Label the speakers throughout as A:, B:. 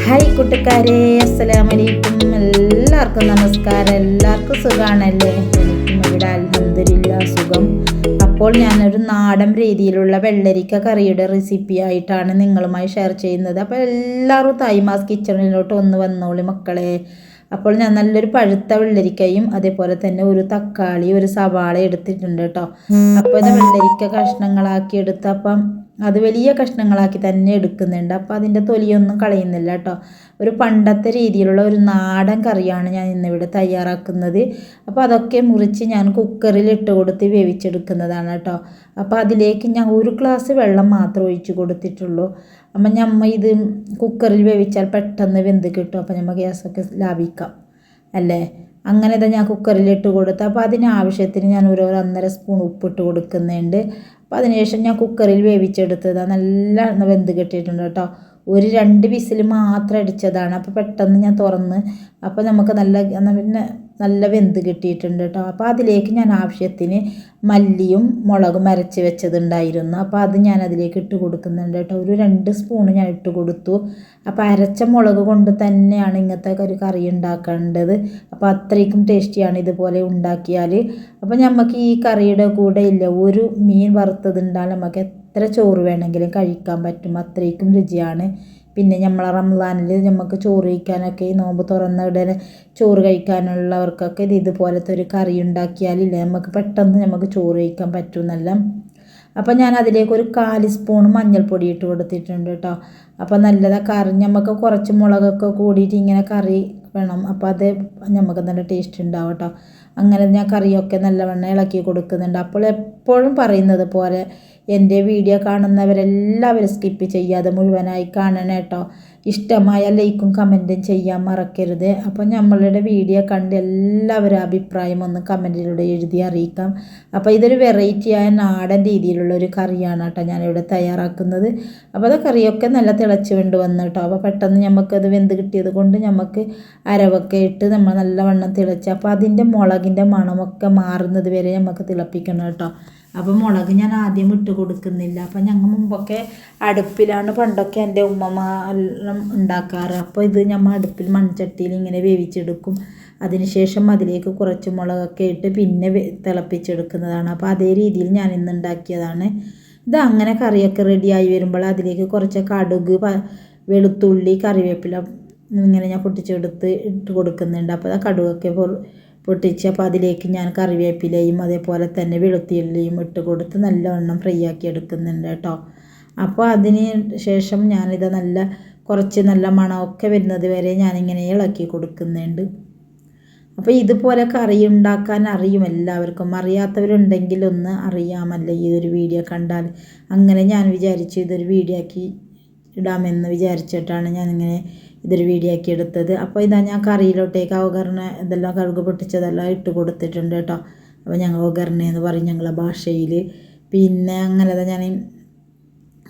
A: Hi കൂട്ടുകാരെ, അസ്സലാമലൈക്കും. എല്ലാവർക്കും നമസ്കാരം. എല്ലാവർക്കും സുഖമാണല്ലേ? എനിക്കും ഇവിടെ അൽഹംദുലില്ലാ സുഖം. അപ്പോൾ ഞാനൊരു നാടൻ രീതിയിലുള്ള വെള്ളരിക്ക കറിയുടെ റെസിപ്പി ആയിട്ടാണ് നിങ്ങളുമായി ഷെയർ ചെയ്യുന്നത്. അപ്പോൾ എല്ലാവരും തായ്മാസ് കിച്ചണിലോട്ട് ഒന്ന് വന്നോളി മക്കളെ. അപ്പോൾ ഞാൻ നല്ലൊരു പഴുത്ത വെള്ളരിക്കയും അതേപോലെ തന്നെ ഒരു തക്കാളി ഒരു സവാള എടുത്തിട്ടുണ്ട് കേട്ടോ. അപ്പോൾ ഇത് വെള്ളരിക്ക കഷ്ണങ്ങളാക്കി എടുത്ത് അപ്പം അത് വലിയ കഷ്ണങ്ങളാക്കി തന്നെ എടുക്കുന്നുണ്ട്. അപ്പോൾ അതിൻ്റെ തൊലിയൊന്നും കളയുന്നില്ല കേട്ടോ. ഒരു പണ്ടത്തെ രീതിയിലുള്ള ഒരു നാടൻ കറിയാണ് ഞാൻ ഇന്നിവിടെ തയ്യാറാക്കുന്നത്. അപ്പോൾ അതൊക്കെ മുറിച്ച് ഞാൻ കുക്കറിൽ ഇട്ട് കൊടുത്ത് വേവിച്ചെടുക്കുന്നതാണ് കേട്ടോ. അപ്പോൾ അതിലേക്ക് ഞാൻ ഒരു ഗ്ലാസ് വെള്ളം മാത്രം ഒഴിച്ച് കൊടുത്തിട്ടുള്ളൂ. അപ്പം നമ്മൾ ഇത് കുക്കറിൽ വേവിച്ചാൽ പെട്ടെന്ന് വെന്ത് കിട്ടും. അപ്പോൾ നമ്മൾ ഗ്യാസൊക്കെ ലാഭിക്കാം അല്ലേ? അങ്ങനെ ഞാൻ കുക്കറിലിട്ട് കൊടുത്ത് അപ്പോൾ അതിനാവശ്യത്തിന് ഞാൻ ഒരു 1.5 സ്പൂൺ ഉപ്പിട്ട് കൊടുക്കുന്നുണ്ട്. അപ്പോൾ അതിനുശേഷം ഞാൻ കുക്കറിൽ വേവിച്ചെടുത്തതാണ്. നല്ല വെന്ത് കിട്ടിയിട്ടുണ്ട് കേട്ടോ. ഒരു 2 വിസിൽ മാത്രം അടിച്ചതാണ്. അപ്പോൾ പെട്ടെന്ന് ഞാൻ തുറന്ന് അപ്പോൾ നമുക്ക് നല്ല വെന്ത് കിട്ടിയിട്ടുണ്ട് കേട്ടോ. അപ്പോൾ അതിലേക്ക് ഞാൻ ആവശ്യത്തിന് മല്ലിയും മുളകും അരച്ച് വെച്ചതുണ്ടായിരുന്നു. അപ്പോൾ അത് ഞാൻ അതിലേക്ക് ഇട്ട് കൊടുക്കുന്നുണ്ട് കേട്ടോ. ഒരു 2 സ്പൂൺ ഞാൻ ഇട്ട് കൊടുത്തു. അപ്പോൾ അരച്ച മുളക് കൊണ്ട് തന്നെയാണ് ഇങ്ങനത്തെ ഒരു കറി ഉണ്ടാക്കേണ്ടത്. അപ്പോൾ അത്രയ്ക്കും ടേസ്റ്റിയാണ് ഇതുപോലെ ഉണ്ടാക്കിയാൽ. അപ്പോൾ നമുക്ക് ഈ കറിയുടെ കൂടെ ഇല്ല ഒരു മീൻ വറുത്തതുണ്ടാൽ നമുക്ക് എത്ര ചോറ് വേണമെങ്കിലും കഴിക്കാൻ പറ്റും. അത്രയ്ക്കും രുചിയാണ്. പിന്നെ നമ്മളെ റംസാനിൽ നമുക്ക് ചോറ് കഴിക്കാനൊക്കെ ഈ നോമ്പ് തുറന്ന ഉടനെ ചോറ് കഴിക്കാനുള്ളവർക്കൊക്കെ ഇതുപോലത്തെ ഒരു കറി ഉണ്ടാക്കിയാലില്ലേ നമുക്ക് പെട്ടെന്ന് നമുക്ക് ചോറ് കഴിക്കാൻ പറ്റുമെന്നല്ല. അപ്പോൾ ഞാൻ അതിലേക്ക് ഒരു 1/4 സ്പൂൺ മഞ്ഞൾപ്പൊടി ഇട്ട് കൊടുത്തിട്ടുണ്ട് കേട്ടോ. അപ്പോൾ നല്ലതാണ് കറി. നമുക്ക് കുറച്ച് മുളകൊക്കെ കൂടിയിട്ട് ഇങ്ങനെ കറി വേണം. അപ്പോൾ അത് നമുക്ക് നല്ല ടേസ്റ്റ് ഉണ്ടാവും കേട്ടോ. അങ്ങനെ ഞാൻ കറിയൊക്കെ നല്ലവണ്ണം ഇളക്കി കൊടുക്കുന്നുണ്ട്. അപ്പോൾ എപ്പോഴും പറയുന്നത് പോലെ എൻ്റെ വീഡിയോ കാണുന്നവരെല്ലാവരും സ്കിപ്പ് ചെയ്യാതെ മുഴുവനായി കാണണം കേട്ടോ. ഇഷ്ടമായ ലൈക്കും കമൻറ്റും ചെയ്യാൻ മറക്കരുത്. അപ്പോൾ നമ്മളുടെ വീഡിയോ കണ്ട് എല്ലാവരും അഭിപ്രായം ഒന്ന് കമൻറ്റിലൂടെ എഴുതി അറിയിക്കാം. അപ്പോൾ ഇതൊരു വെറൈറ്റിയായ നാടൻ രീതിയിലുള്ള ഒരു കറിയാണ് കേട്ടോ ഞാനിവിടെ തയ്യാറാക്കുന്നത്. അപ്പോൾ അത് കറിയൊക്കെ നല്ല തിളച്ച് കൊണ്ട് വന്നു കേട്ടോ. അപ്പോൾ പെട്ടെന്ന് നമുക്കത് വെന്ത് കിട്ടിയത് കൊണ്ട് നമുക്ക് അരവൊക്കെ ഇട്ട് നമ്മൾ നല്ലവണ്ണം തിളച്ച് അപ്പോൾ അതിൻ്റെ മുളകിൻ്റെ മണമൊക്കെ മാറുന്നത് വരെ നമുക്ക് തിളപ്പിക്കണം കേട്ടോ. അപ്പോൾ മുളക് ഞാൻ ആദ്യം ഇട്ട് കൊടുക്കുന്നില്ല. അപ്പം ഞങ്ങൾ മുമ്പൊക്കെ അടുപ്പിലാണ് പണ്ടൊക്കെ എൻ്റെ ഉമ്മമ്മ എല്ലാം ഉണ്ടാക്കാറ്. അപ്പോൾ ഇത് നമ്മൾ അടുപ്പിൽ മൺചട്ടിയിൽ ഇങ്ങനെ വേവിച്ചെടുക്കും. അതിനുശേഷം അതിലേക്ക് കുറച്ച് മുളകൊക്കെ ഇട്ട് പിന്നെ തിളപ്പിച്ചെടുക്കുന്നതാണ്. അപ്പോൾ അതേ രീതിയിൽ ഞാൻ ഇന്ന് ഉണ്ടാക്കിയതാണ്. ഇത് അങ്ങനെ കറിയൊക്കെ റെഡിയായി വരുമ്പോൾ അതിലേക്ക് കുറച്ച് കടുക് വെളുത്തുള്ളി കറിവേപ്പില ഇങ്ങനെ ഞാൻ പൊട്ടിച്ചെടുത്ത് ഇട്ട് കൊടുക്കുന്നുണ്ട്. അപ്പോൾ ആ കടുകൊക്കെ പൊട്ടിച്ച് അപ്പോൾ അതിലേക്ക് ഞാൻ കറിവേപ്പിലയും അതേപോലെ തന്നെ വെളുത്തുള്ളിയും ഇട്ട് കൊടുത്ത് നല്ലവണ്ണം ഫ്രൈ ആക്കി എടുക്കുന്നുണ്ട് കേട്ടോ. അപ്പോൾ അതിന് ശേഷം ഞാനിത് കുറച്ച് നല്ല മണമൊക്കെ വരുന്നത് വരെ ഞാനിങ്ങനെ ഇളക്കി കൊടുക്കുന്നുണ്ട്. അപ്പോൾ ഇതുപോലെ കറി ഉണ്ടാക്കാൻ അറിയും എല്ലാവർക്കും. അറിയാത്തവരുണ്ടെങ്കിൽ ഒന്ന് അറിയാമല്ലോ ഈ ഒരു വീഡിയോ കണ്ടാൽ. അങ്ങനെ ഞാൻ വിചാരിച്ചു ഇതൊരു വീഡിയോ ആക്കി ഇടാമെന്ന് വിചാരിച്ചിട്ടാണ് ഞാനിങ്ങനെ ഇതൊരു വീഡിയോ ആക്കി എടുത്തത്. അപ്പോൾ ഇതാ ഞാൻ കറിയിലോട്ടേക്ക് ഒഗർണ ഇതെല്ലാം കഴുക് പൊട്ടിച്ചതെല്ലാം ഇട്ട് കൊടുത്തിട്ടുണ്ട് കേട്ടോ. അപ്പോൾ ഞങ്ങൾ ഒഗർണ എന്ന് പറയും ഞങ്ങളെ ഭാഷയിൽ. പിന്നെ അങ്ങനെ ഞാൻ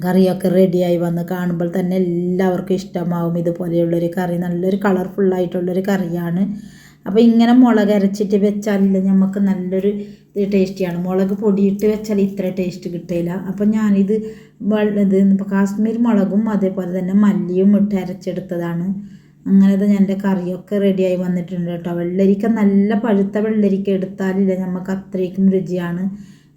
A: കറിയൊക്കെ റെഡിയായി വന്ന് കാണുമ്പോൾ തന്നെ എല്ലാവർക്കും ഇഷ്ടമാവും. ഇതുപോലെയുള്ളൊരു കറി നല്ലൊരു കളർഫുള്ളായിട്ടുള്ളൊരു കറിയാണ്. അപ്പോൾ ഇങ്ങനെ മുളക് അരച്ചിട്ട് വെച്ചാലില്ല നമുക്ക് നല്ലൊരു ടേസ്റ്റിയാണ്. മുളക് പൊടിയിട്ട് വെച്ചാൽ ഇത്ര ടേസ്റ്റ് കിട്ടില്ല. അപ്പോൾ ഞാനിത് ഇപ്പോൾ കാശ്മീർ മുളകും അതേപോലെ തന്നെ മല്ലിയും ഇട്ട് അരച്ചെടുത്തതാണ്. അങ്ങനത്തെ ഞാൻ എൻ്റെ കറിയൊക്കെ റെഡിയായി വന്നിട്ടുണ്ട് കേട്ടോ. വെള്ളരിക്ക നല്ല പഴുത്ത വെള്ളരിക്ക എടുത്താലില്ല നമുക്ക് അത്രയ്ക്കും രുചിയാണ്.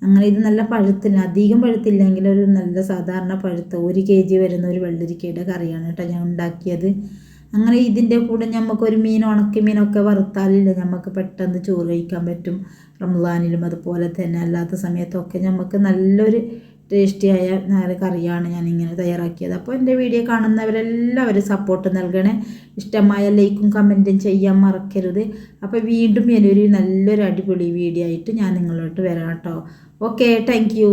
A: അങ്ങനെ ഇത് നല്ല പഴുത്തില്ല, അധികം പഴുത്തില്ലെങ്കിൽ ഒരു നല്ല സാധാരണ പഴുത്ത 1 kg വരുന്ന ഒരു വെള്ളരിക്കയുടെ കറിയാണ് കേട്ടോ ഞാൻ ഉണ്ടാക്കിയത്. അങ്ങനെ ഇതിൻ്റെ കൂടെ നമുക്കൊരു ഉണക്ക മീനൊക്കെ വറുത്താലില്ല നമുക്ക് പെട്ടെന്ന് ചോറ് കഴിക്കാൻ പറ്റും. റംസാനിലും അതുപോലെ തന്നെ അല്ലാത്ത സമയത്തൊക്കെ നമുക്ക് നല്ലൊരു ടേസ്റ്റിയായ കറിയാണ് ഞാനിങ്ങനെ തയ്യാറാക്കിയത്. അപ്പോൾ എൻ്റെ വീഡിയോ കാണുന്നവരെല്ലാവരും സപ്പോർട്ട് നൽകണേ. ഇഷ്ടമായ ലൈക്കും കമൻറ്റും ചെയ്യാൻ മറക്കരുത്. അപ്പോൾ വീണ്ടും നല്ലൊരു അടിപൊളി വീഡിയോ ആയിട്ട് ഞാൻ നിങ്ങളോട്ട് വരാം കേട്ടോ. Okay, thank you.